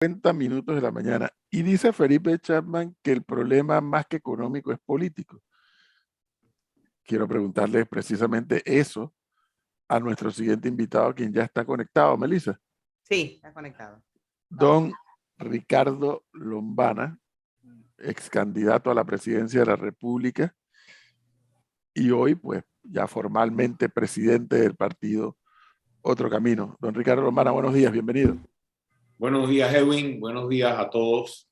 50 minutos de la mañana. Y dice Felipe Chapman que el problema más que económico es político. Quiero preguntarle precisamente eso a nuestro siguiente invitado, quien ya está conectado, Melissa. Sí, está conectado. Don Ricardo Lombana, ex candidato a la presidencia de la República y hoy, pues, ya formalmente presidente del partido Otro Camino. Don Ricardo Lombana, buenos días, bienvenido. Buenos días, Edwin. Buenos días a todos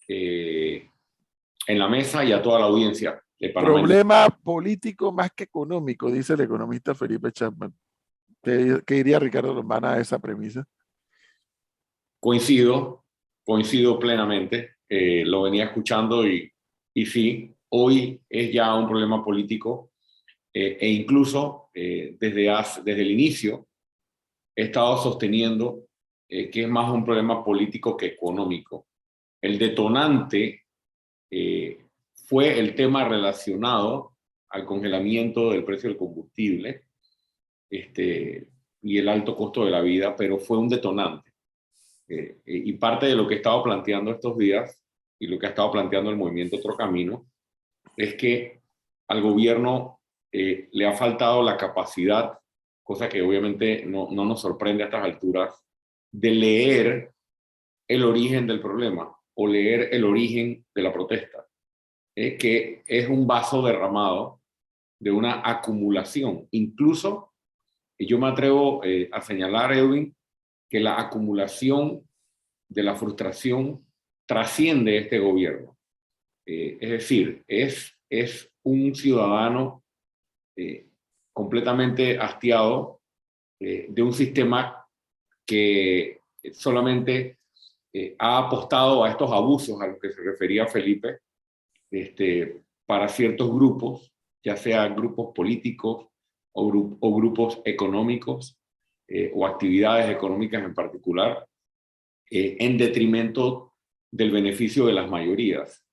en la mesa y a toda la audiencia de Panamá. Problema político más que económico, dice el economista Felipe Chapman. ¿Qué diría Ricardo Lombana a esa premisa? Coincido plenamente. Lo venía escuchando y sí, hoy es ya un problema político e incluso desde el inicio he estado sosteniendo que es más un problema político que económico. El detonante fue el tema relacionado al congelamiento del precio del combustible y el alto costo de la vida, pero fue un detonante. Y parte de lo que he estado planteando estos días y lo que ha estado planteando el movimiento Otro Camino es que al gobierno le ha faltado la capacidad, cosa que obviamente no nos sorprende a estas alturas, de leer el origen del problema o leer el origen de la protesta, que es un vaso derramado de una acumulación. Incluso yo me atrevo a señalar, Edwin, que la acumulación de la frustración trasciende este gobierno. Es decir, es un ciudadano completamente hastiado de un sistema que solamente ha apostado a estos abusos a los que se refería Felipe, para ciertos grupos, ya sean grupos políticos o grupos económicos o actividades económicas en particular, en detrimento del beneficio de las mayorías.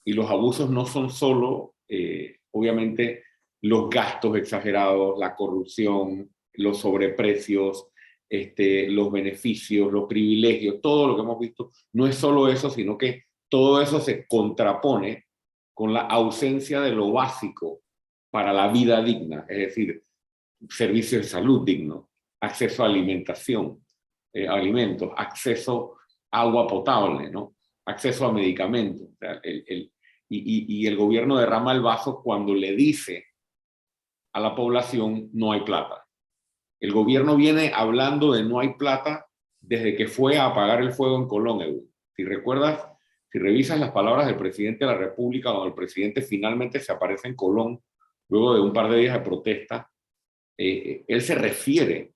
Y los abusos no son solo, obviamente, los gastos exagerados, la corrupción, los sobreprecios, los beneficios, los privilegios, todo lo que hemos visto. No es solo eso, sino que todo eso se contrapone con la ausencia de lo básico para la vida digna, es decir, servicios de salud dignos, acceso a alimentación, alimentos, acceso a agua potable, ¿no? Acceso a medicamentos. O sea, y el gobierno derrama el vaso cuando le dice a la población no hay plata. El gobierno viene hablando de no hay plata desde que fue a apagar el fuego en Colón, Edu. Si recuerdas, si revisas las palabras del presidente de la República, cuando el presidente finalmente se aparece en Colón, luego de un par de días de protesta, él se refiere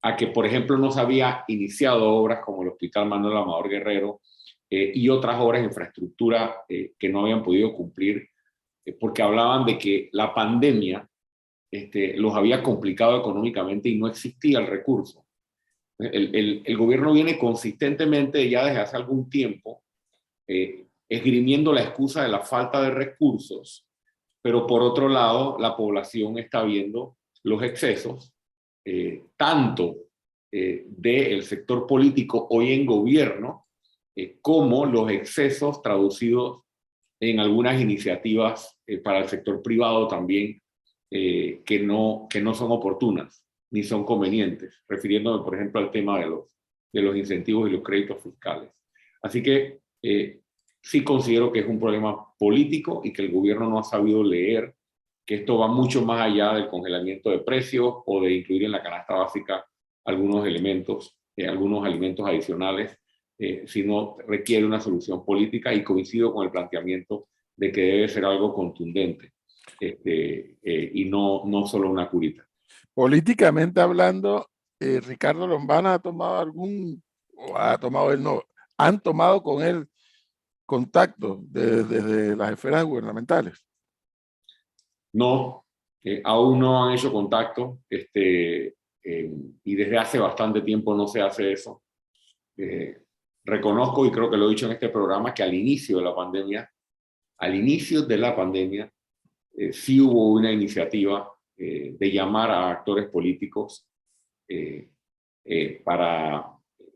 a que, por ejemplo, no se había iniciado obras como el Hospital Manuel Amador Guerrero y otras obras de infraestructura que no habían podido cumplir porque hablaban de que la pandemia los había complicado económicamente y no existía el recurso. El gobierno viene consistentemente ya desde hace algún tiempo esgrimiendo la excusa de la falta de recursos, pero por otro lado la población está viendo los excesos tanto del sector político hoy en gobierno como los excesos traducidos en algunas iniciativas para el sector privado también que no son oportunas ni son convenientes, refiriéndome por ejemplo al tema de los incentivos y los créditos fiscales. Así que sí considero que es un problema político y que el gobierno no ha sabido leer que esto va mucho más allá del congelamiento de precios o de incluir en la canasta básica algunos elementos, algunos alimentos adicionales, sino requiere una solución política y coincido con el planteamiento de que debe ser algo contundente y no solo una curita. Políticamente hablando, Ricardo Lombana ha tomado han tomado con él contacto desde las esferas gubernamentales. No, aún no han hecho contacto y desde hace bastante tiempo no se hace eso. Reconozco, y creo que lo he dicho en este programa, que al inicio de la pandemia, sí hubo una iniciativa de llamar a actores políticos para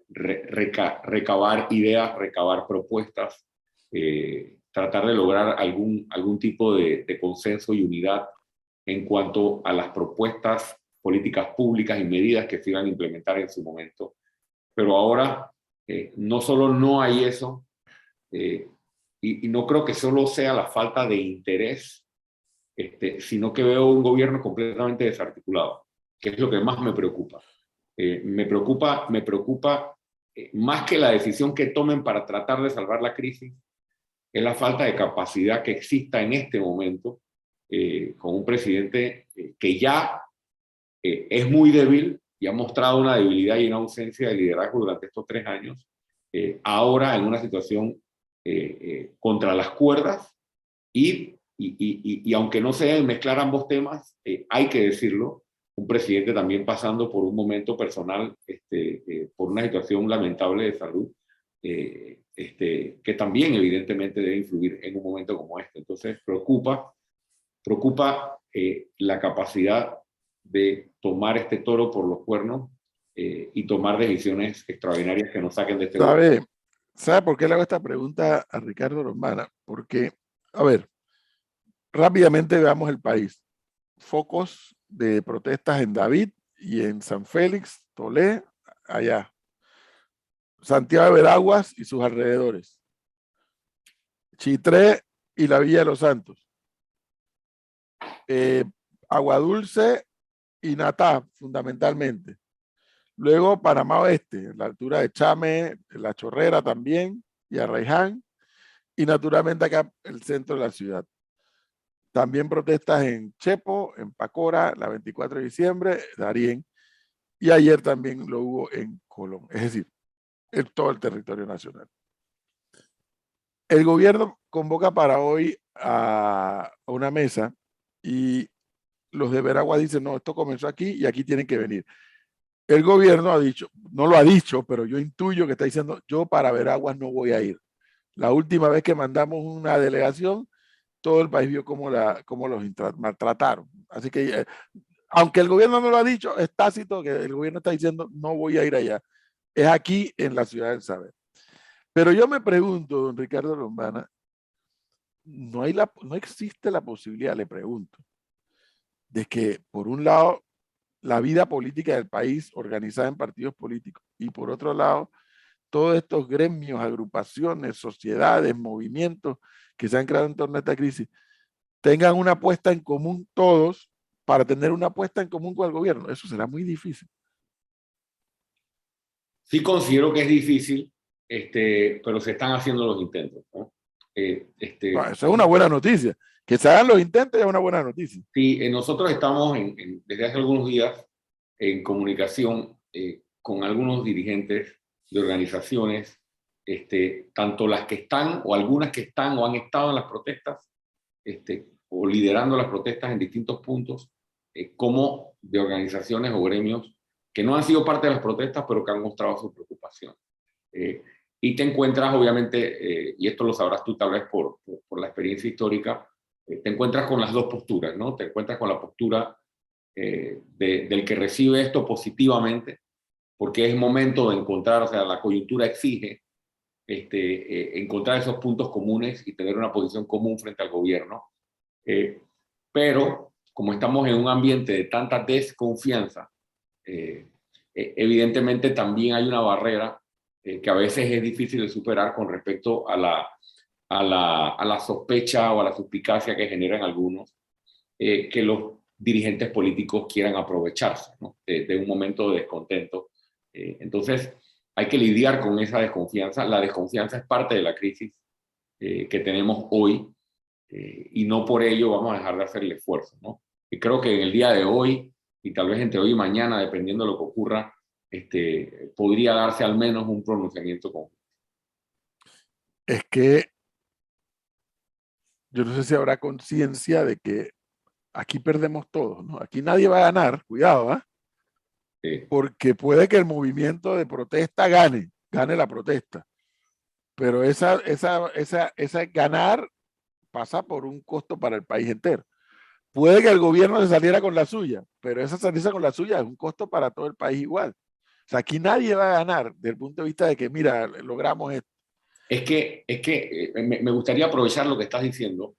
recabar ideas, recabar propuestas, tratar de lograr algún tipo de consenso y unidad en cuanto a las propuestas políticas públicas y medidas que se iban a implementar en su momento. Pero ahora no solo no hay eso, y no creo que solo sea la falta de interés, sino que veo un gobierno completamente desarticulado, que es lo que más me preocupa. Me preocupa más que la decisión que tomen para tratar de salvar la crisis, es la falta de capacidad que exista en este momento con un presidente que ya es muy débil y ha mostrado una debilidad y una ausencia de liderazgo durante estos 3 años, ahora en una situación contra las cuerdas y aunque no se deben mezclar ambos temas, hay que decirlo, un presidente también pasando por un momento personal, por una situación lamentable de salud, que también evidentemente debe influir en un momento como este. Entonces preocupa la capacidad de tomar este toro por los cuernos y tomar decisiones extraordinarias que nos saquen de este ¿Sabe, ¿Sabe por qué le hago esta pregunta a Ricardo Lombana? Porque, a ver, rápidamente veamos el país. Focos de protestas en David y en San Félix, Tolé, allá. Santiago de Veraguas y sus alrededores. Chitré y la Villa de los Santos. Aguadulce y Natá, fundamentalmente. Luego Panamá Oeste, la altura de Chame, La Chorrera también, y Arraiján, y naturalmente acá el centro de la ciudad. También protestas en Chepo, en Pacora, la 24 de diciembre, Darién, y ayer también lo hubo en Colón, es decir, en todo el territorio nacional. El gobierno convoca para hoy a una mesa y los de Veragua dicen, no, esto comenzó aquí y aquí tienen que venir. El gobierno ha dicho, no lo ha dicho, pero yo intuyo que está diciendo, yo para Veraguas no voy a ir. La última vez que mandamos una delegación, todo el país vio cómo los maltrataron. Así que, aunque el gobierno no lo ha dicho, es tácito que el gobierno está diciendo, no voy a ir allá. Es aquí en la ciudad del saber. Pero yo me pregunto, don Ricardo Lombana, no existe la posibilidad, le pregunto, de que por un lado la vida política del país organizada en partidos políticos y por otro lado todos estos gremios, agrupaciones, sociedades, movimientos que se han creado en torno a esta crisis tengan una apuesta en común todos para tener una apuesta en común con el gobierno. Eso será muy difícil. Sí considero que es difícil, pero se están haciendo los intentos, ¿no? Bueno, eso es una buena noticia. Que se hagan los intentos es una buena noticia. Sí, nosotros estamos desde hace algunos días en comunicación con algunos dirigentes de organizaciones, tanto las que están o algunas que están o han estado en las protestas, o liderando las protestas en distintos puntos, como de organizaciones o gremios que no han sido parte de las protestas, pero que han mostrado su preocupación. Y te encuentras, obviamente, y esto lo sabrás tú tal vez por la experiencia histórica, te encuentras con las dos posturas, ¿no? Te encuentras con la postura del que recibe esto positivamente, porque es momento de encontrar, o sea, la coyuntura exige encontrar esos puntos comunes y tener una posición común frente al gobierno. Pero como estamos en un ambiente de tanta desconfianza, evidentemente también hay una barrera que a veces es difícil de superar con respecto a la sospecha o a la suspicacia que generan algunos, que los dirigentes políticos quieran aprovecharse, ¿no? de un momento de descontento. Entonces, hay que lidiar con esa desconfianza. La desconfianza es parte de la crisis que tenemos hoy y no por ello vamos a dejar de hacer el esfuerzo, ¿no? Y creo que en el día de hoy, y tal vez entre hoy y mañana, dependiendo de lo que ocurra, podría darse al menos un pronunciamiento conjunto. Es que yo no sé si habrá conciencia de que aquí perdemos todos, ¿no? Aquí nadie va a ganar, cuidado, ¿eh? Porque puede que el movimiento de protesta gane la protesta, pero esa ganar pasa por un costo para el país entero. Puede que el gobierno se saliera con la suya, pero esa salirse con la suya es un costo para todo el país igual. O sea, aquí nadie va a ganar desde el punto de vista de que, mira, logramos esto. Me gustaría aprovechar lo que estás diciendo,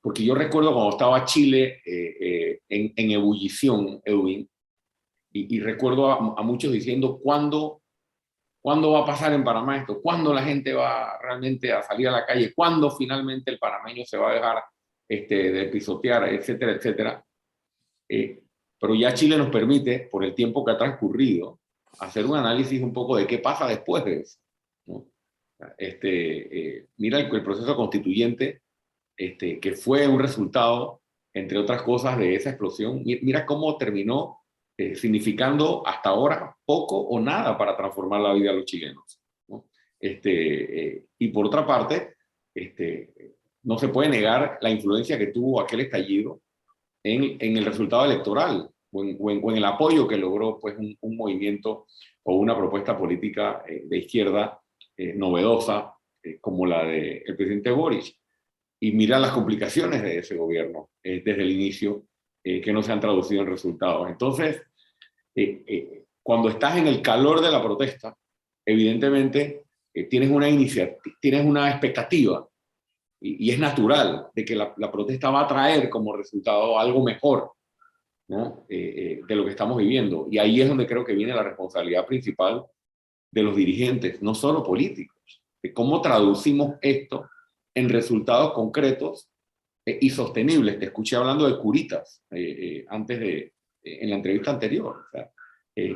porque yo recuerdo cuando estaba Chile en ebullición, Edwin, y recuerdo a muchos diciendo, ¿cuándo va a pasar en Panamá esto? ¿Cuándo la gente va realmente a salir a la calle? ¿Cuándo finalmente el panameño se va a dejar de pisotear, etcétera, etcétera? Pero ya Chile nos permite, por el tiempo que ha transcurrido, hacer un análisis un poco de qué pasa después de eso, ¿no? Mira el proceso constituyente, que fue un resultado, entre otras cosas, de esa explosión. Mira cómo terminó significando hasta ahora poco o nada para transformar la vida de los chilenos, ¿no? Y por otra parte, no se puede negar la influencia que tuvo aquel estallido en el resultado electoral o en el apoyo que logró pues, un movimiento o una propuesta política de izquierda novedosa como la del presidente Boric. Y mira las complicaciones de ese gobierno desde el inicio que no se han traducido en resultados. Entonces, cuando estás en el calor de la protesta, evidentemente tienes una expectativa y es natural de que la protesta va a traer como resultado algo mejor, ¿no? De lo que estamos viviendo. Y ahí es donde creo que viene la responsabilidad principal de los dirigentes, no solo políticos, de cómo traducimos esto en resultados concretos y sostenibles. Te escuché hablando de curitas en la entrevista anterior. O sea,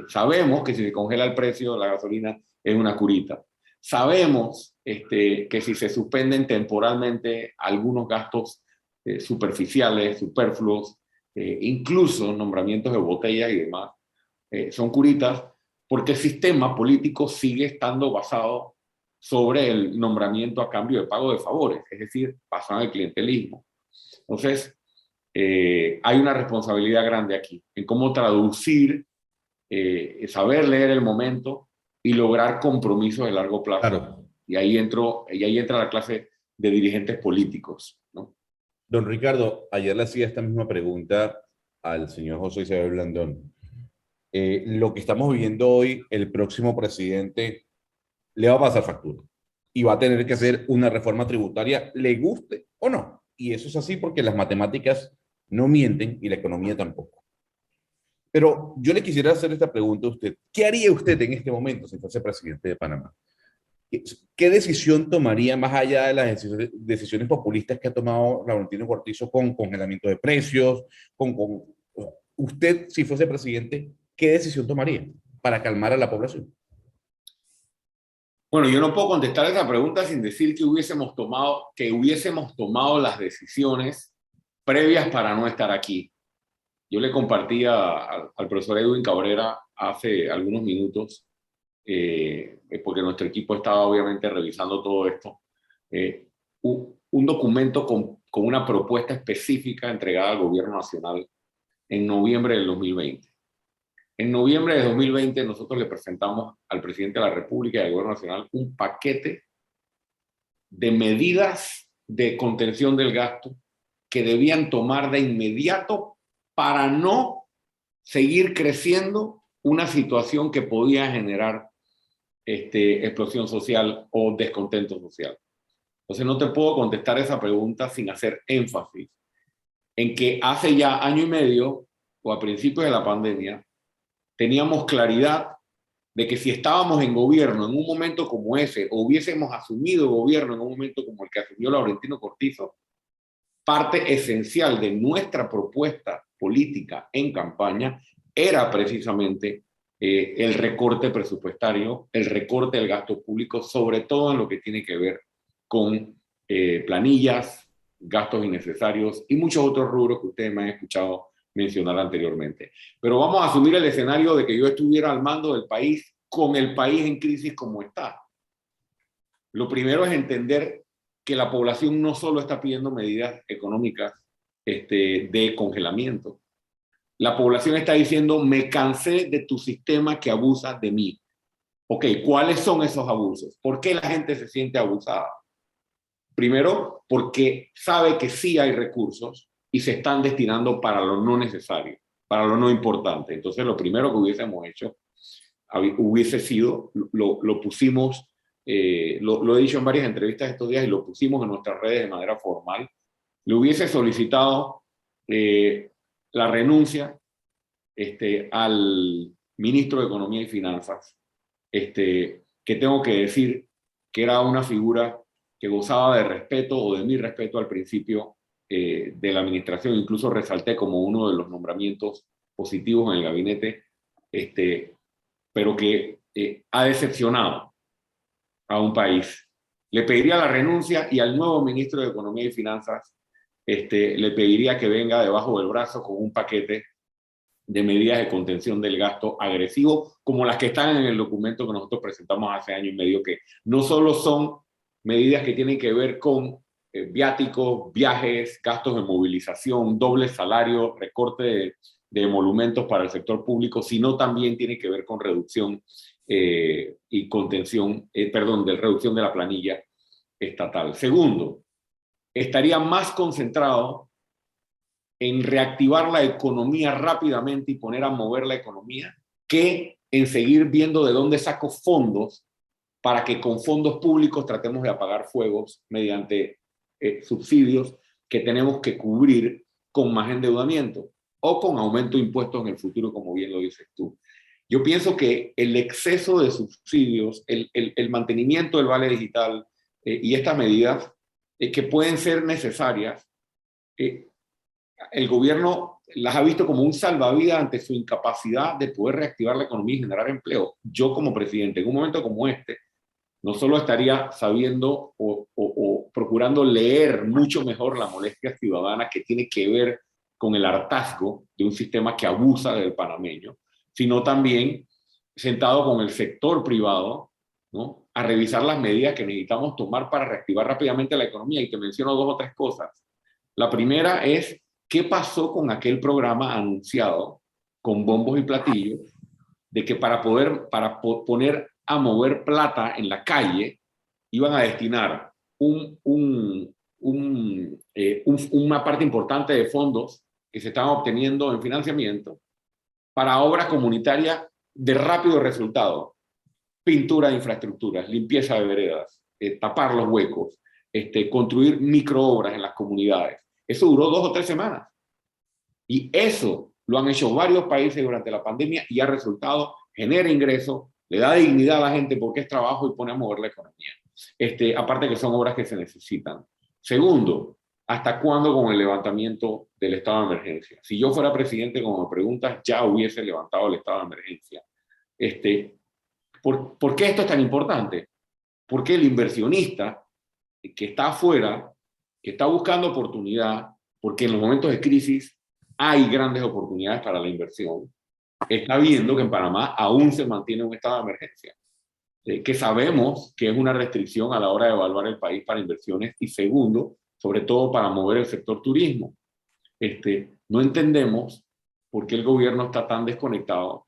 sabemos que si se congela el precio de la gasolina es una curita. Sabemos que si se suspenden temporalmente algunos gastos superficiales, superfluos, incluso nombramientos de botellas y demás, son curitas, porque el sistema político sigue estando basado sobre el nombramiento a cambio de pago de favores, es decir, basado en el clientelismo. Entonces, hay una responsabilidad grande aquí en cómo traducir, saber leer el momento y lograr compromisos de largo plazo. Claro. Y ahí entra la clase de dirigentes políticos, ¿no? Don Ricardo, ayer le hacía esta misma pregunta al señor José Isabel Blandón. Lo que estamos viviendo hoy, el próximo presidente le va a pasar factura y va a tener que hacer una reforma tributaria, le guste o no. Y eso es así porque las matemáticas no mienten y la economía tampoco. Pero yo le quisiera hacer esta pregunta a usted. ¿Qué haría usted en este momento si fuese presidente de Panamá? ¿Qué decisión tomaría más allá de las decisiones populistas que ha tomado Laurentino Cortizo con congelamiento de precios? Usted, si fuese presidente, ¿qué decisión tomaría para calmar a la población? Bueno, yo no puedo contestar esa pregunta sin decir que hubiésemos tomado las decisiones previas para no estar aquí. Yo le compartía al profesor Edwin Cabrera hace algunos minutos, porque nuestro equipo estaba obviamente revisando todo esto, un documento con una propuesta específica entregada al gobierno nacional en noviembre del 2020. En noviembre de 2020 nosotros le presentamos al presidente de la República y al gobierno nacional un paquete de medidas de contención del gasto que debían tomar de inmediato para no seguir creciendo una situación que podía generar explosión social o descontento social. Entonces no te puedo contestar esa pregunta sin hacer énfasis en que hace ya año y medio o a principios de la pandemia teníamos claridad de que si estábamos en gobierno en un momento como ese o hubiésemos asumido gobierno en un momento como el que asumió Laurentino Cortizo, parte esencial de nuestra propuesta política en campaña era precisamente el recorte presupuestario, el recorte del gasto público, sobre todo en lo que tiene que ver con planillas, gastos innecesarios y muchos otros rubros que ustedes me han escuchado mencionar anteriormente. Pero vamos a asumir el escenario de que yo estuviera al mando del país con el país en crisis como está. Lo primero es entender que la población no solo está pidiendo medidas económicas de congelamiento. La población está diciendo, me cansé de tu sistema que abusa de mí. Ok, ¿cuáles son esos abusos? ¿Por qué la gente se siente abusada? Primero, porque sabe que sí hay recursos y se están destinando para lo no necesario, para lo no importante. Entonces, lo primero que hubiésemos hecho hubiese sido, lo pusimos, lo he dicho en varias entrevistas estos días y lo pusimos en nuestras redes de manera formal, le hubiese solicitado la renuncia al ministro de Economía y Finanzas, que tengo que decir que era una figura que gozaba de respeto o de mi respeto al principio de la administración. Incluso resalté como uno de los nombramientos positivos en el gabinete, pero que ha decepcionado a un país. Le pediría la renuncia y al nuevo ministro de Economía y Finanzas le pediría que venga debajo del brazo con un paquete de medidas de contención del gasto agresivo, como las que están en el documento que nosotros presentamos hace año y medio, que no solo son medidas que tienen que ver con viáticos, viajes, gastos de movilización, doble salario, recorte de emolumentos para el sector público, sino también tiene que ver con reducción y contención, de reducción de la planilla estatal. Segundo, estaría más concentrado en reactivar la economía rápidamente y poner a mover la economía, que en seguir viendo de dónde saco fondos para que con fondos públicos tratemos de apagar fuegos mediante subsidios que tenemos que cubrir con más endeudamiento o con aumento de impuestos en el futuro, como bien lo dices tú. Yo pienso que el exceso de subsidios, el mantenimiento del vale digital y estas medidas que pueden ser necesarias, el gobierno las ha visto como un salvavidas ante su incapacidad de poder reactivar la economía y generar empleo. Yo como presidente, en un momento como este, no solo estaría sabiendo o procurando leer mucho mejor la molestia ciudadana que tiene que ver con el hartazgo de un sistema que abusa del panameño, sino también sentado con el sector privado, ¿no?, a revisar las medidas que necesitamos tomar para reactivar rápidamente la economía. Y te menciono 2 o 3 cosas. La primera es, ¿qué pasó con aquel programa anunciado con bombos y platillos de que para poner a mover plata en la calle iban a destinar una parte importante de fondos que se estaban obteniendo en financiamiento para obras comunitarias de rápido resultado? Pintura de infraestructuras, limpieza de veredas, tapar los huecos, construir microobras en las comunidades. Eso duró 2 o 3 semanas. Y eso lo han hecho varios países durante la pandemia y ha resultado, genera ingresos, le da dignidad a la gente porque es trabajo y pone a mover la economía. Aparte que son obras que se necesitan. Segundo, ¿hasta cuándo con el levantamiento del estado de emergencia? Si yo fuera presidente, como me preguntas, ya hubiese levantado el estado de emergencia. ¿Por qué esto es tan importante? Porque el inversionista que está afuera, que está buscando oportunidad, porque en los momentos de crisis hay grandes oportunidades para la inversión, está viendo que en Panamá aún se mantiene un estado de emergencia, que sabemos que es una restricción a la hora de evaluar el país para inversiones, y segundo, sobre todo para mover el sector turismo. No entendemos por qué el gobierno está tan desconectado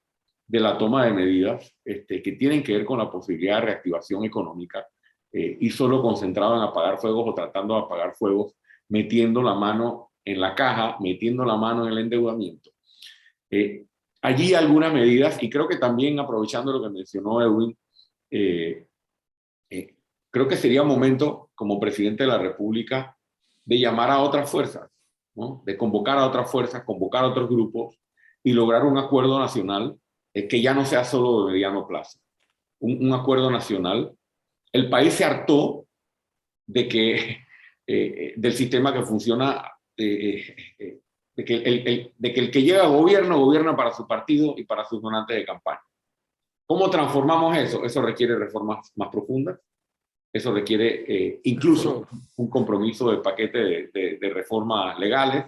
de la toma de medidas que tienen que ver con la posibilidad de reactivación económica y solo concentrado en apagar fuegos o tratando de apagar fuegos, metiendo la mano en la caja, metiendo la mano en el endeudamiento. Allí algunas medidas, y creo que también aprovechando lo que mencionó Edwin, creo que sería momento como presidente de la República de llamar a otras fuerzas, ¿no?, de convocar a otras fuerzas, convocar a otros grupos y lograr un acuerdo nacional que ya no sea solo de mediano plazo. Un acuerdo nacional. El país se hartó de que, del sistema que funciona, de que el que llega a gobierno, gobierna para su partido y para sus donantes de campaña. ¿Cómo transformamos eso? Eso requiere reformas más profundas. Eso requiere incluso un compromiso de paquete de reformas legales,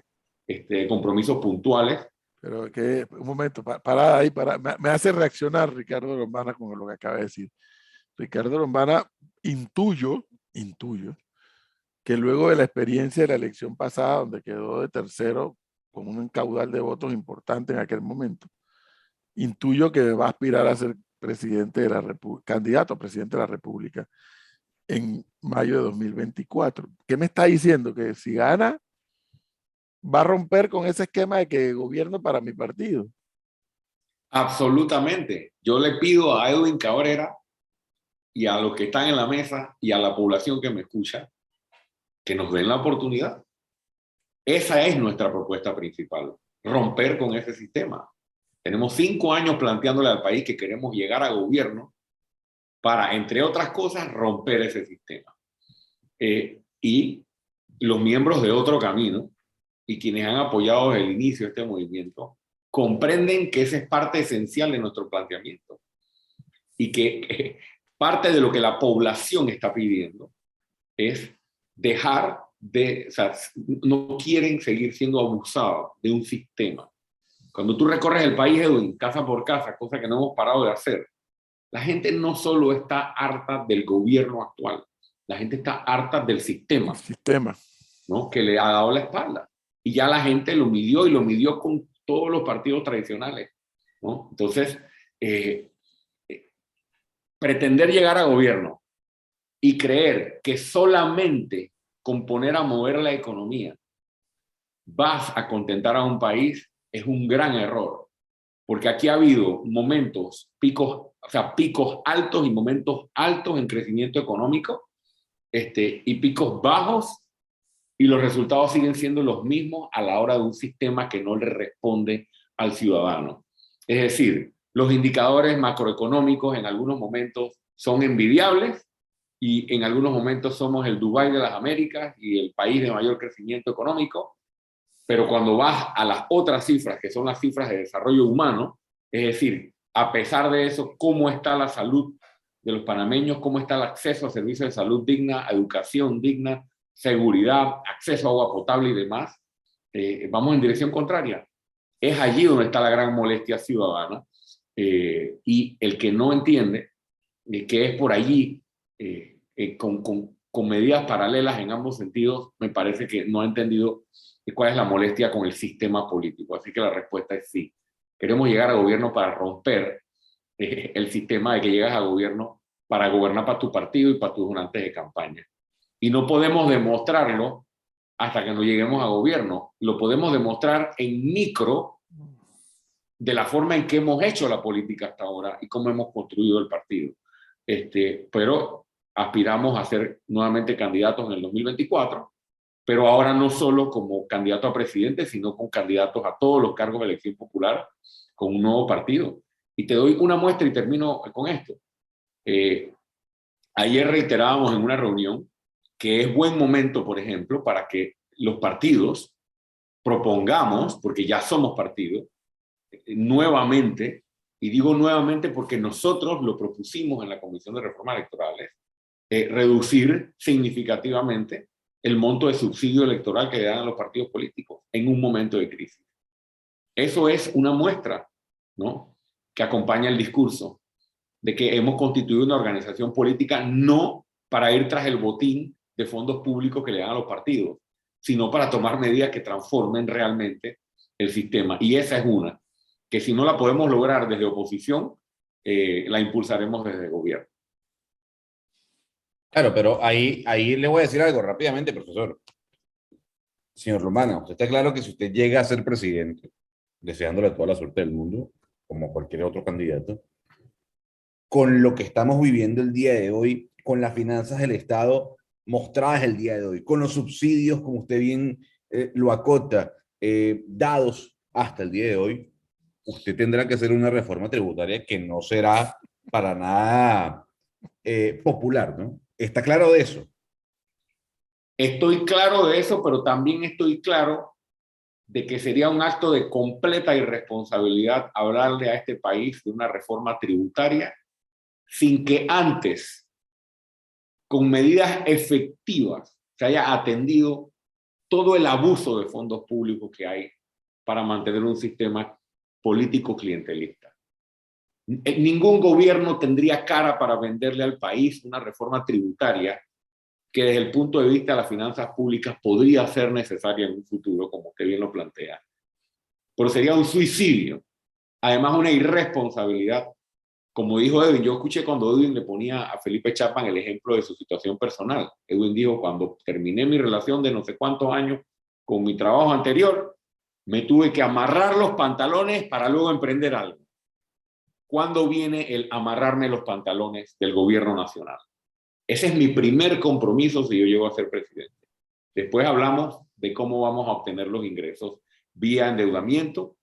compromisos puntuales. Pero que, un momento, para ahí, me hace reaccionar Ricardo Lombana con lo que acaba de decir. Ricardo Lombana, intuyo que luego de la experiencia de la elección pasada, donde quedó de tercero con un caudal de votos importante en aquel momento, intuyo que va a aspirar a ser presidente de la República, candidato a presidente de la República en mayo de 2024. ¿Qué me está diciendo? Que si gana, va a romper con ese esquema de que gobierno para mi partido. Absolutamente. Yo le pido a Edwin Cabrera y a los que están en la mesa y a la población que me escucha que nos den la oportunidad. Esa es nuestra propuesta principal, romper con ese sistema. Tenemos 5 años planteándole al país que queremos llegar a gobierno para, entre otras cosas, romper ese sistema. Y los miembros de Otro Camino y quienes han apoyado desde el inicio este movimiento comprenden que esa es parte esencial de nuestro planteamiento y que parte de lo que la población está pidiendo es dejar de, o sea, no quieren seguir siendo abusados de un sistema. Cuando tú recorres el país, Edwin, casa por casa, cosa que no hemos parado de hacer, la gente no solo está harta del gobierno actual, la gente está harta del sistema, ¿no? Que le ha dado la espalda. Y ya la gente lo midió y lo midió con todos los partidos tradicionales, ¿no? Entonces, pretender llegar a gobierno y creer que solamente con poner a mover la economía vas a contentar a un país es un gran error, porque aquí ha habido momentos, picos, o sea, picos altos y momentos altos en crecimiento económico, y picos bajos, y los resultados siguen siendo los mismos a la hora de un sistema que no le responde al ciudadano. Es decir, los indicadores macroeconómicos en algunos momentos son envidiables y en algunos momentos somos el Dubái de las Américas y el país de mayor crecimiento económico, pero cuando vas a las otras cifras, que son las cifras de desarrollo humano, es decir, a pesar de eso, cómo está la salud de los panameños, cómo está el acceso a servicios de salud digna, a educación digna, seguridad, acceso a agua potable y demás, vamos en dirección contraria. Es allí donde está la gran molestia ciudadana, y el que no entiende que es por allí, con medidas paralelas en ambos sentidos, me parece que no ha entendido cuál es la molestia con el sistema político. Así que la respuesta es sí. Queremos llegar a gobierno para romper el sistema de que llegas a gobierno para gobernar para tu partido y para tus donantes de campaña. Y no podemos demostrarlo hasta que no lleguemos a gobierno. Lo podemos demostrar en micro de la forma en que hemos hecho la política hasta ahora y cómo hemos construido el partido. Pero aspiramos a ser nuevamente candidatos en el 2024, pero ahora no solo como candidato a presidente, sino con candidatos a todos los cargos de elección popular con un nuevo partido. Y te doy una muestra y termino con esto. Ayer reiterábamos en una reunión que es buen momento, por ejemplo, para que los partidos propongamos, porque ya somos partido, nuevamente, y digo nuevamente porque nosotros lo propusimos en la Comisión de Reformas Electorales, reducir significativamente el monto de subsidio electoral que le dan a los partidos políticos en un momento de crisis. Eso es una muestra, ¿no?, que acompaña el discurso de que hemos constituido una organización política no para ir tras el botín de fondos públicos que le dan a los partidos, sino para tomar medidas que transformen realmente el sistema. Y esa es una, que si no la podemos lograr desde oposición, la impulsaremos desde el gobierno. Claro, pero ahí le voy a decir algo rápidamente, profesor. Señor Lombana, usted está claro que si usted llega a ser presidente, deseándole toda la suerte del mundo, como cualquier otro candidato, con lo que estamos viviendo el día de hoy, con las finanzas del Estado mostradas el día de hoy, con los subsidios, como usted bien lo acota, dados hasta el día de hoy, usted tendrá que hacer una reforma tributaria que no será para nada popular, ¿no? ¿Está claro de eso? Estoy claro de eso, pero también estoy claro de que sería un acto de completa irresponsabilidad hablarle a este país de una reforma tributaria sin que antes, con medidas efectivas, se haya atendido todo el abuso de fondos públicos que hay para mantener un sistema político clientelista. Ningún gobierno tendría cara para venderle al país una reforma tributaria que desde el punto de vista de las finanzas públicas podría ser necesaria en un futuro, como usted bien lo plantea. Pero sería un suicidio, además una irresponsabilidad. Como dijo Edwin, yo escuché cuando Edwin le ponía a Felipe Chapman el ejemplo de su situación personal. Edwin dijo, cuando terminé mi relación de no sé cuántos años con mi trabajo anterior, me tuve que amarrar los pantalones para luego emprender algo. ¿cuándo viene el amarrarme los pantalones del gobierno nacional? Ese es mi primer compromiso si yo llego a ser presidente. Después hablamos de cómo vamos a obtener los ingresos vía endeudamiento,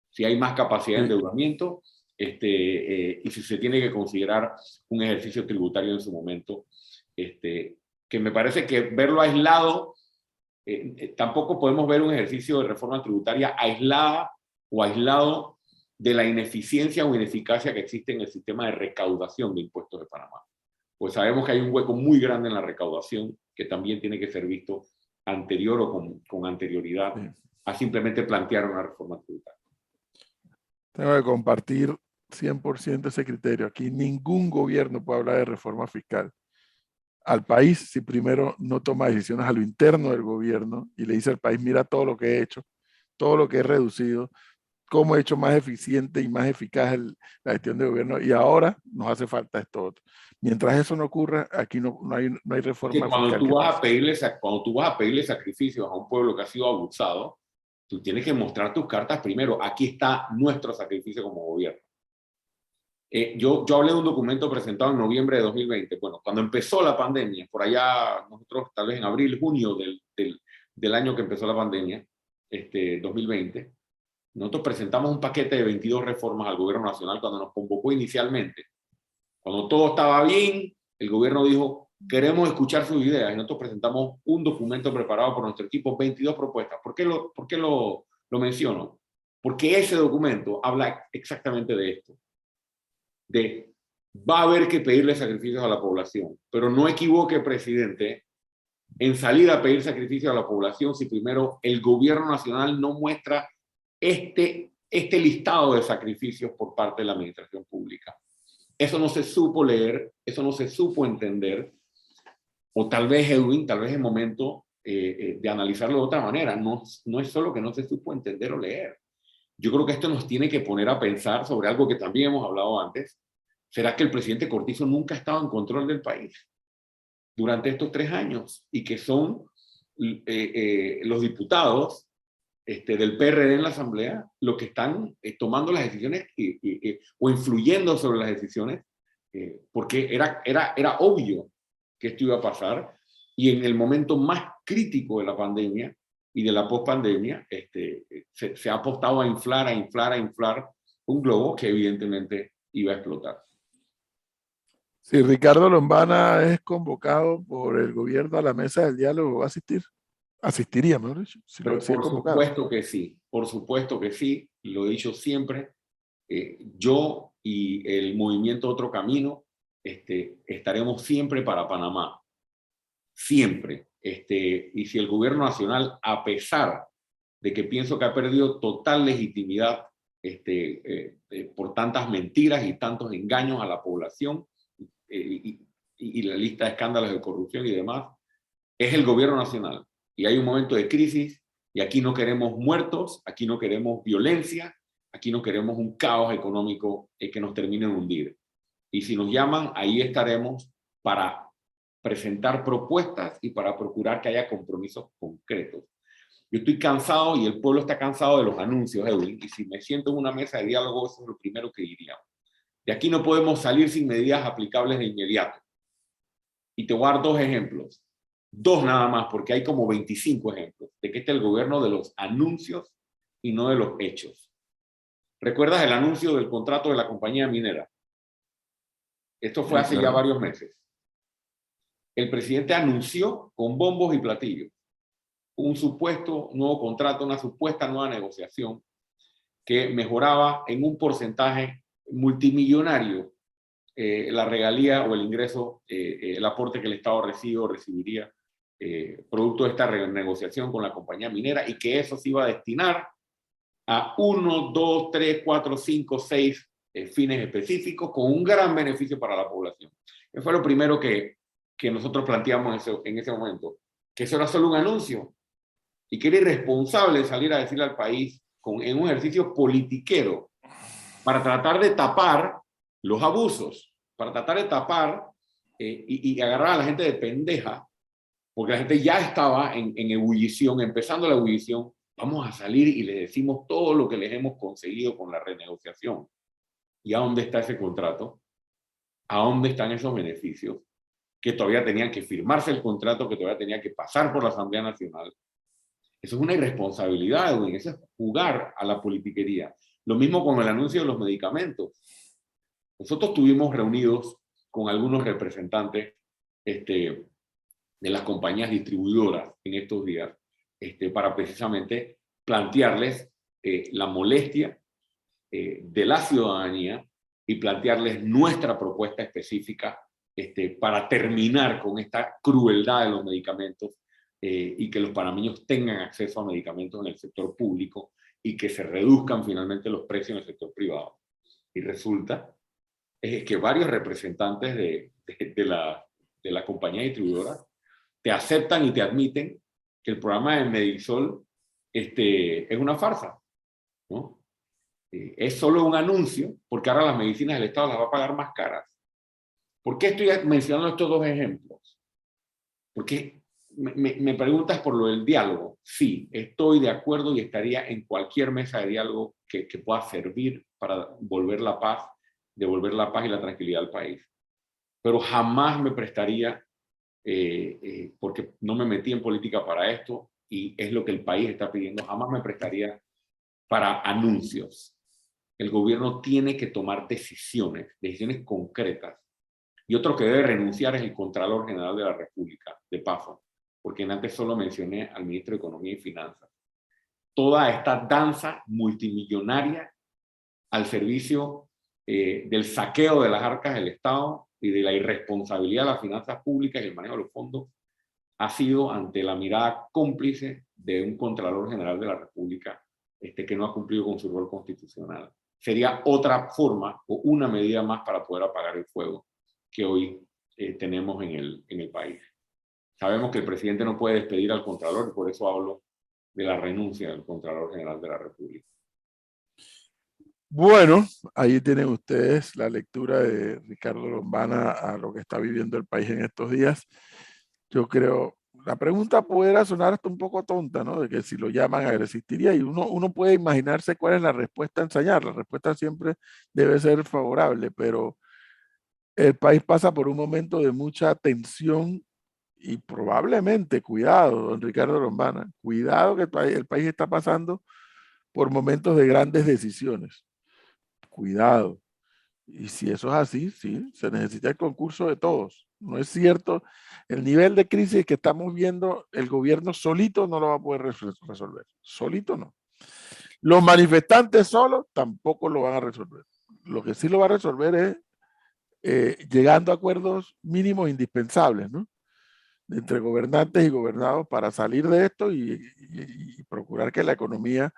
si hay más capacidad de endeudamiento, y si se tiene que considerar un ejercicio tributario en su momento, que me parece que verlo aislado, tampoco podemos ver un ejercicio de reforma tributaria aislada o aislado de la ineficiencia o ineficacia que existe en el sistema de recaudación de impuestos de Panamá. Pues sabemos que hay un hueco muy grande en la recaudación que también tiene que ser visto anterior o con anterioridad a simplemente plantear una reforma tributaria. Tengo que compartir 100% ese criterio. Aquí ningún gobierno puede hablar de reforma fiscal al país si primero no toma decisiones a lo interno del gobierno y le dice al país, mira todo lo que he hecho, todo lo que he reducido, cómo he hecho más eficiente y más eficaz la gestión de gobierno, y ahora nos hace falta esto otro. Mientras eso no ocurra, aquí no hay reforma cuando fiscal. Cuando tú vas a pedirle sacrificios a un pueblo que ha sido abusado, tú tienes que mostrar tus cartas primero. Aquí está nuestro sacrificio como gobierno. Yo hablé de un documento presentado en noviembre de 2020. Bueno, cuando empezó la pandemia, por allá nosotros tal vez en abril, junio del año que empezó la pandemia, 2020, nosotros presentamos un paquete de 22 reformas al gobierno nacional cuando nos convocó inicialmente. Cuando todo estaba bien, el gobierno dijo, queremos escuchar sus ideas, y nosotros presentamos un documento preparado por nuestro equipo, 22 propuestas. ¿Por qué lo menciono? Porque ese documento habla exactamente de esto. Va a haber que pedirle sacrificios a la población, pero no equivoque, presidente, en salir a pedir sacrificios a la población si primero el gobierno nacional no muestra este listado de sacrificios por parte de la administración pública. Eso no se supo leer, eso no se supo entender, o tal vez, Edwin, tal vez es momento de analizarlo de otra manera. No es solo que no se supo entender o leer. Yo creo que esto nos tiene que poner a pensar sobre algo que también hemos hablado antes. ¿Será que el presidente Cortizo nunca ha estado en control del país durante estos 3 años? Y que son los diputados del PRD en la Asamblea los que están tomando las decisiones o influyendo sobre las decisiones, porque era obvio que esto iba a pasar, y en el momento más crítico de la pandemia y de la pospandemia, se ha apostado a inflar un globo que evidentemente iba a explotar. Si Ricardo Lombana es convocado por el gobierno a la mesa del diálogo, ¿va a asistir? Asistiría, mejor dicho. Pero por supuesto que sí, por supuesto que sí, lo he dicho siempre. Yo y el movimiento Otro Camino estaremos siempre para Panamá, siempre. Y si el gobierno nacional, a pesar de que pienso que ha perdido total legitimidad por tantas mentiras y tantos engaños a la población y la lista de escándalos de corrupción y demás, es el gobierno nacional. Y hay un momento de crisis, y aquí no queremos muertos, aquí no queremos violencia, aquí no queremos un caos económico que nos termine de hundir. Y si nos llaman, ahí estaremos para presentar propuestas y para procurar que haya compromisos concretos. Yo estoy cansado y el pueblo está cansado de los anuncios, Edwin, y si me siento en una mesa de diálogo, eso es lo primero que diría. De aquí no podemos salir sin medidas aplicables de inmediato. Y te voy a dar 2 ejemplos. 2 nada más, porque hay como 25 ejemplos de que este es el gobierno de los anuncios y no de los hechos. ¿Recuerdas el anuncio del contrato de la compañía minera? Esto fue hace ya varios meses. El presidente anunció con bombos y platillos un supuesto nuevo contrato, una supuesta nueva negociación que mejoraba en un porcentaje multimillonario la regalía o el ingreso, el aporte que el Estado recibe o recibiría producto de esta renegociación con la compañía minera, y que eso se iba a destinar a 1, 2, 3, 4, 5, 6 fines específicos con un gran beneficio para la población. Eso fue lo primero que nosotros planteamos en ese momento, que eso era solo un anuncio y que era irresponsable salir a decirle al país en un ejercicio politiquero para tratar de tapar los abusos, para tratar de tapar y agarrar a la gente de pendeja, porque la gente ya estaba en ebullición, empezando la ebullición. Vamos a salir y les decimos todo lo que les hemos conseguido con la renegociación. ¿Y a dónde está ese contrato? ¿A dónde están esos beneficios? Que todavía tenían que firmarse el contrato, que todavía tenía que pasar por la Asamblea Nacional. Eso es una irresponsabilidad, Edwin. Eso es jugar a la politiquería. Lo mismo con el anuncio de los medicamentos. Nosotros estuvimos reunidos con algunos representantes de las compañías distribuidoras en estos días para precisamente plantearles la molestia de la ciudadanía y plantearles nuestra propuesta específica para terminar con esta crueldad de los medicamentos y que los panameños tengan acceso a medicamentos en el sector público y que se reduzcan finalmente los precios en el sector privado. Y resulta que varios representantes de la compañía distribuidora te aceptan y te admiten que el programa de Medisol es una farsa, ¿no? Es solo un anuncio, porque ahora las medicinas del Estado las va a pagar más caras. ¿Por qué estoy mencionando estos dos ejemplos? Porque me preguntas por lo del diálogo. Sí, estoy de acuerdo y estaría en cualquier mesa de diálogo que pueda servir para devolver la paz y la tranquilidad al país. Pero jamás me prestaría, porque no me metí en política para esto y es lo que el país está pidiendo, jamás me prestaría para anuncios. El gobierno tiene que tomar decisiones concretas. Y otro que debe renunciar es el Contralor General de la República, de paso, porque antes solo mencioné al ministro de Economía y Finanzas. Toda esta danza multimillonaria al servicio del saqueo de las arcas del Estado y de la irresponsabilidad de las finanzas públicas y el manejo de los fondos ha sido ante la mirada cómplice de un Contralor General de la República que no ha cumplido con su rol constitucional. Sería otra forma o una medida más para poder apagar el fuego que hoy tenemos en el país. Sabemos que el presidente no puede despedir al Contralor y por eso hablo de la renuncia del Contralor General de la República. Bueno, ahí tienen ustedes la lectura de Ricardo Lombana a lo que está viviendo el país en estos días. Yo creo, la pregunta pudiera sonar hasta un poco tonta, ¿no? De que si lo llaman a resistiría y uno puede imaginarse cuál es la respuesta a ensayar. La respuesta siempre debe ser favorable, pero el país pasa por un momento de mucha tensión y probablemente, cuidado, don Ricardo Lombana, cuidado que el país está pasando por momentos de grandes decisiones. Cuidado. Y si eso es así, sí, se necesita el concurso de todos. No es cierto, el nivel de crisis que estamos viendo, el gobierno solito no lo va a poder resolver. Solito no. Los manifestantes solos tampoco lo van a resolver. Lo que sí lo va a resolver es llegando a acuerdos mínimos indispensables, ¿no? Entre gobernantes y gobernados para salir de esto y procurar que la economía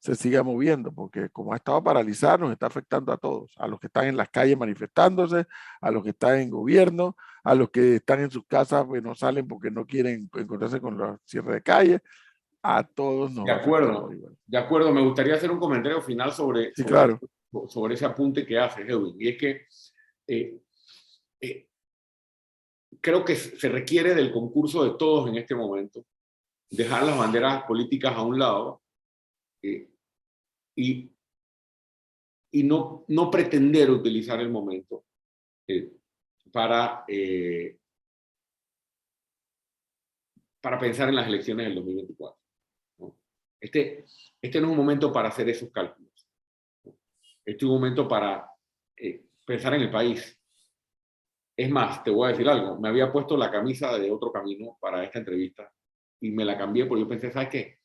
se siga moviendo, porque como ha estado paralizada, nos está afectando a todos, a los que están en las calles manifestándose, a los que están en gobierno, a los que están en sus casas, pues no salen porque no quieren encontrarse con los cierres de calle, a todos nos va a afectar. De acuerdo, me gustaría hacer un comentario final sobre ese apunte que hace Edwin, y es que creo que se requiere del concurso de todos en este momento, dejar las banderas políticas a un lado, y no pretender utilizar el momento para pensar en las elecciones del 2024. ¿no? Este no es un momento para hacer esos cálculos. ¿no? Este es un momento para pensar en el país. Es más, te voy a decir algo. Me había puesto la camisa de Otro Camino para esta entrevista y me la cambié porque yo pensé, ¿sabes qué?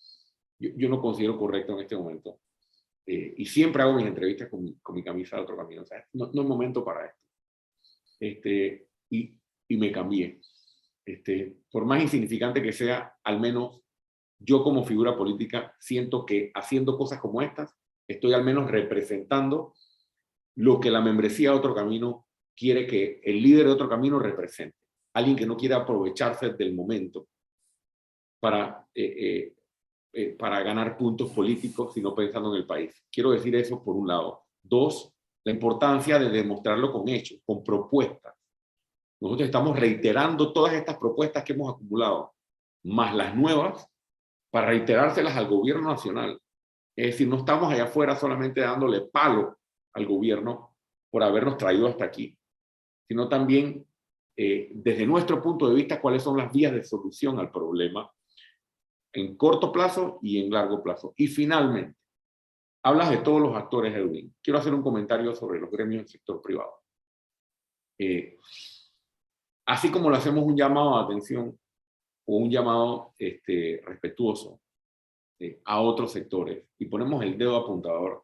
Yo no considero correcto en este momento. Y siempre hago mis entrevistas con mi camisa de Otro Camino. O sea, no es momento para esto. Y me cambié. Por más insignificante que sea, al menos yo como figura política siento que haciendo cosas como estas, estoy al menos representando lo que la membresía de Otro Camino quiere que el líder de Otro Camino represente. Alguien que no quiere aprovecharse del momento para ganar puntos políticos, sino pensando en el país. Quiero decir eso por un lado. Dos, la importancia de demostrarlo con hechos, con propuestas. Nosotros estamos reiterando todas estas propuestas que hemos acumulado, más las nuevas, para reiterárselas al gobierno nacional. Es decir, no estamos allá afuera solamente dándole palo al gobierno por habernos traído hasta aquí, sino también desde nuestro punto de vista cuáles son las vías de solución al problema en corto plazo y en largo plazo. Y finalmente, hablas de todos los actores, Edwin. Quiero hacer un comentario sobre los gremios del sector privado. Así como le hacemos un llamado de atención o un llamado respetuoso a otros sectores y ponemos el dedo apuntador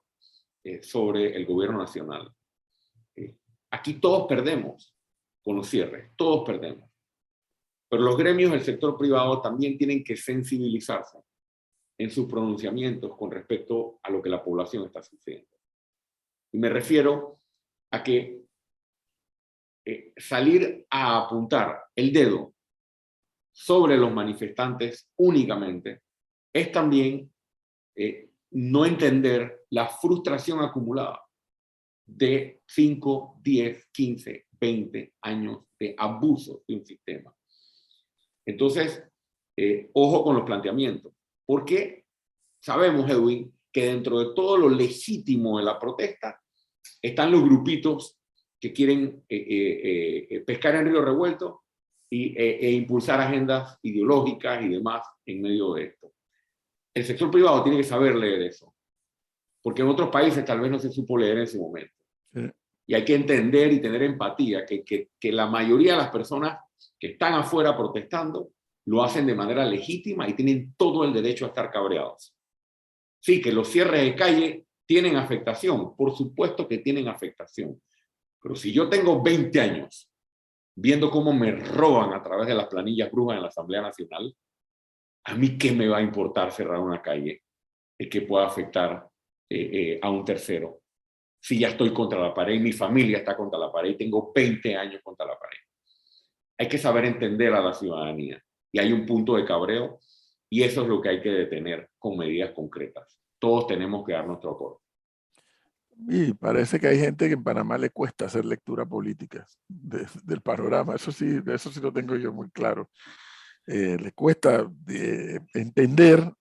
sobre el gobierno nacional, aquí todos perdemos con los cierres, todos perdemos. Pero los gremios del sector privado también tienen que sensibilizarse en sus pronunciamientos con respecto a lo que la población está sufriendo. Y me refiero a que salir a apuntar el dedo sobre los manifestantes únicamente es también no entender la frustración acumulada de 5, 10, 15, 20 años de abuso de un sistema. Entonces, ojo con los planteamientos, porque sabemos, Edwin, que dentro de todo lo legítimo de la protesta están los grupitos que quieren pescar en río revuelto e impulsar agendas ideológicas y demás en medio de esto. El sector privado tiene que saber leer eso, porque en otros países tal vez no se supo leer en su momento. Sí. Y hay que entender y tener empatía que la mayoría de las personas que están afuera protestando lo hacen de manera legítima y tienen todo el derecho a estar cabreados. Sí, que los cierres de calle tienen afectación, por supuesto que tienen afectación. Pero si yo tengo 20 años viendo cómo me roban a través de las planillas brujas en la Asamblea Nacional, ¿a mí qué me va a importar cerrar una calle que pueda afectar a un tercero? Si ya estoy contra la pared y mi familia está contra la pared y tengo 20 años contra la pared. Hay que saber entender a la ciudadanía. Y hay un punto de cabreo y eso es lo que hay que detener con medidas concretas. Todos tenemos que dar nuestro aporte. Y parece que hay gente que en Panamá le cuesta hacer lectura política del panorama. Eso sí lo tengo yo muy claro. Le cuesta entender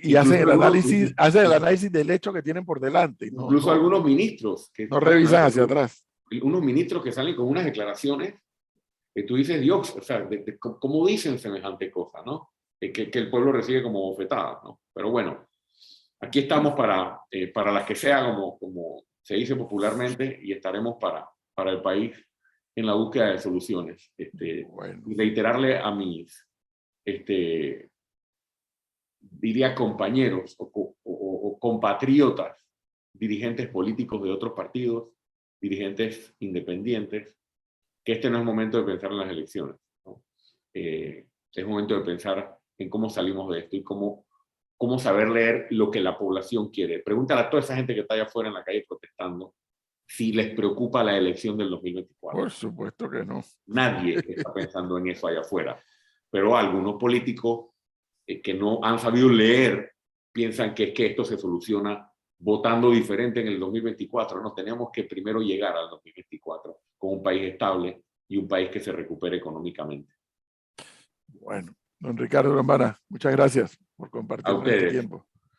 y hacen el análisis del hecho que tienen por delante. Incluso algunos ministros que no revisan hacia atrás. Unos ministros que salen con unas declaraciones que tú dices, Dios, o sea, ¿cómo dicen semejante cosa, no? Que el pueblo recibe como bofetadas, ¿no? Pero bueno, aquí estamos para las que sea, como se dice popularmente, y estaremos para el país en la búsqueda de soluciones. Bueno. Reiterarle a mis, diría, compañeros o compatriotas, dirigentes políticos de otros partidos, dirigentes independientes, que este no es momento de pensar en las elecciones, ¿no? Es momento de pensar en cómo salimos de esto y cómo saber leer lo que la población quiere. Pregúntale a toda esa gente que está allá afuera en la calle protestando si les preocupa la elección del 2024. Por supuesto que no. Nadie está pensando en eso allá afuera. Pero algunos políticos que no han sabido leer piensan que esto se soluciona votando diferente en el 2024. No, tenemos que primero llegar al 2024 con un país estable y un país que se recupere económicamente. Bueno, don Ricardo Lombana, muchas gracias por compartir este tiempo.